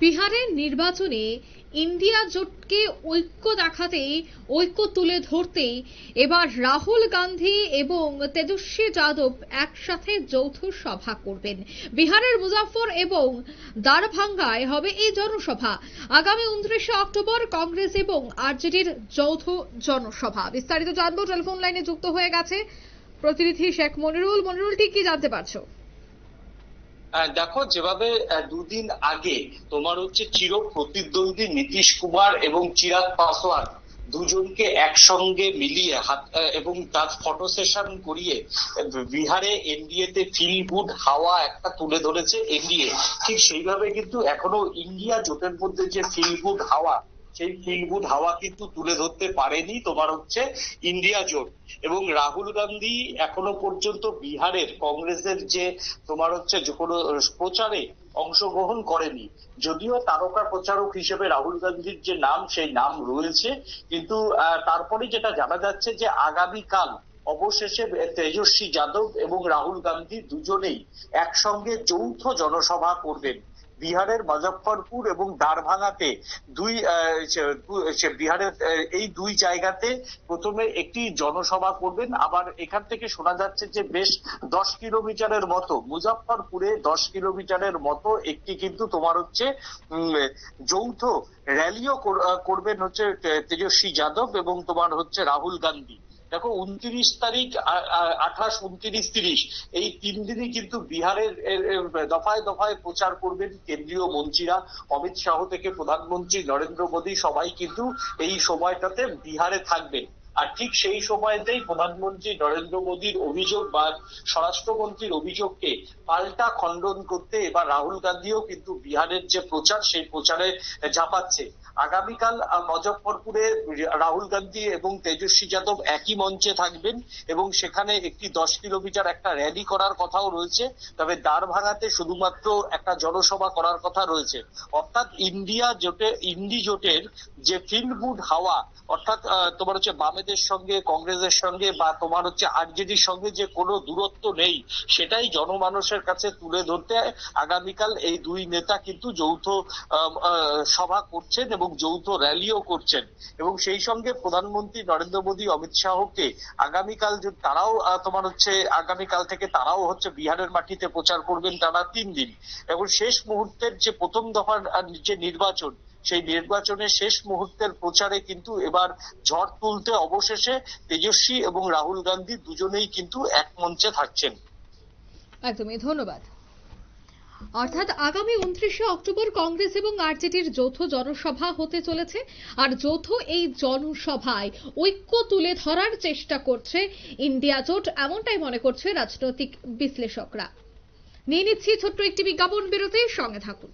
বিহারের নির্বাচনে ইন্ডিয়া জোটকে ঐক্য দেখাতেই, ঐক্য তুলে ধরতেই এবার রাহুল গান্ধী এবং তেজস্বী যাদব একসাথে যৌথ সভা করবেন। বিহারের মুজাফফর এবং দারভাঙ্গায় হবে এই জনসভা। আগামী 29শে অক্টোবর কংগ্রেস এবং আরজেডির যৌথ জনসভা। বিস্তারিত জানবো, টেলিফোন লাইনে যুক্ত হয়ে গেছে প্রতিনিধি শেখ মনিরুল। মনিরুল, ঠিক কি জানতে পারছো? দেখো, যেভাবে দুদিন আগে তোমার চির প্রতিদ্বন্দ্বী নীতিশ কুমার এবং চিরাগ পাসওয়ান দুজনকে একসঙ্গে মিলিয়ে এবং তার ফটো সেশন করিয়ে বিহারে এনডিএ তে ফিল গুড হাওয়া একটা তুলে ধরেছে এনডিএ, ঠিক সেইভাবে কিন্তু এখনো ইন্ডিয়া জোটের মধ্যে যে ফিল গুড হাওয়া, সেই ফিল গুড হাওয়া কিন্তু তুলে ধরতে পারেনি তোমার ইন্ডিয়া জোট। এবং রাহুল গান্ধী এখনো পর্যন্ত বিহারের কংগ্রেসের যে তোমার যে কোনো প্রচারে অংশগ্রহণ করেনি। যদিও তারকা প্রচারক হিসেবে রাহুল গান্ধীর যে নাম, সেই নাম রয়েছে, কিন্তু তারপরে যেটা জানা যাচ্ছে যে আগামীকাল অবশেষে তেজস্বী যাদব এবং রাহুল গান্ধী দুজনেই একসঙ্গে যৌথ জনসভা করবেন বিহারের মুজফ্ফরপুর এবং দারভাঙ্গাতে। বিহারের এই দুই জায়গাতে প্রথমে একটি জনসভা করবেন। আবার এখান থেকে শোনা যাচ্ছে যে বেশ 10 কিলোমিটারের মতো, মুজফ্ফরপুরে 10 কিলোমিটারের মতো একটি কিন্তু তোমার যৌথ র্যালিও করবেন তেজস্বী যাদব এবং তোমার রাহুল গান্ধী। দেখো, 29 তারিখ, 28, 29, 30 এই 3 দিনই কিন্তু বিহারের দফায় দফায় প্রচার করবেন কেন্দ্রীয় মন্ত্রীরা। অমিত শাহ থেকে প্রধানমন্ত্রী নরেন্দ্র মোদী সবাই কিন্তু এই সময়টাতে বিহারে থাকবেন। আর ঠিক সেই সময়তেই প্রধানমন্ত্রী নরেন্দ্র মোদীর অভিযোগ বা স্বরাষ্ট্রমন্ত্রীর অভিযোগকে পাল্টা খণ্ডন করতে এবার রাহুল গান্ধীও কিন্তু বিহারের যে প্রচার, সেই প্রচারে ঝাঁপাচ্ছে। আগামীকাল মুজফ্ফরপুরে রাহুল গান্ধী এবং তেজস্বী যাদব একই মঞ্চে থাকবেন এবং সেখানে একটি 10 কিলোমিটার একটা র্যালি করার কথাও রয়েছে। তবে দারভাঙ্গাতে শুধুমাত্র একটা জনসভা করার কথা রয়েছে। অর্থাৎ ইন্ডি জোটের যে ফিল গুড হাওয়া, অর্থাৎ তোমার বামেদের সঙ্গে, কংগ্রেসের সঙ্গে বা তোমার আরজেডির সঙ্গে যে কোনো দূরত্ব নেই, সেটাই জনমানুষের কাছে তুলে ধরতে আগামীকাল এই দুই নেতা কিন্তু যৌথ সভা করছেন এবং যৌথ র্যালিও করছেন। এবং সেই সঙ্গে প্রধানমন্ত্রী নরেন্দ্র মোদী অমিত শাহকে আগামীকাল তারাও তোমার আগামীকাল থেকে তারাও বিহারের মাটিতে প্রচার করবেন টানা 3 দিন। এবং শেষ মুহূর্তের যে প্রথম দফার যে নির্বাচন, সেই নির্বাচনের শেষ মুহূর্তের প্রচারে কিন্তু এবার ঝড় তুলতে অবশেষে তেজস্বী এবং রাহুল গান্ধী দুজনেই কিন্তু এক মঞ্চে থাকছেন। একদমই, ধন্যবাদ। অর্থাৎ আগামী 29শে অক্টোবর কংগ্রেস এবং আরজেডির যৌথ জনসভা হতে চলেছে। আর যৌথ এই জনসভায় ঐক্য তুলে ধরার চেষ্টা করছে ইন্ডিয়া জোট, এমনটাই মনে করছে রাজনৈতিক বিশ্লেষকরা। নিয়ে নিচ্ছি ছোট্ট একটি বিজ্ঞাপন বিরতি, সঙ্গে থাকুন।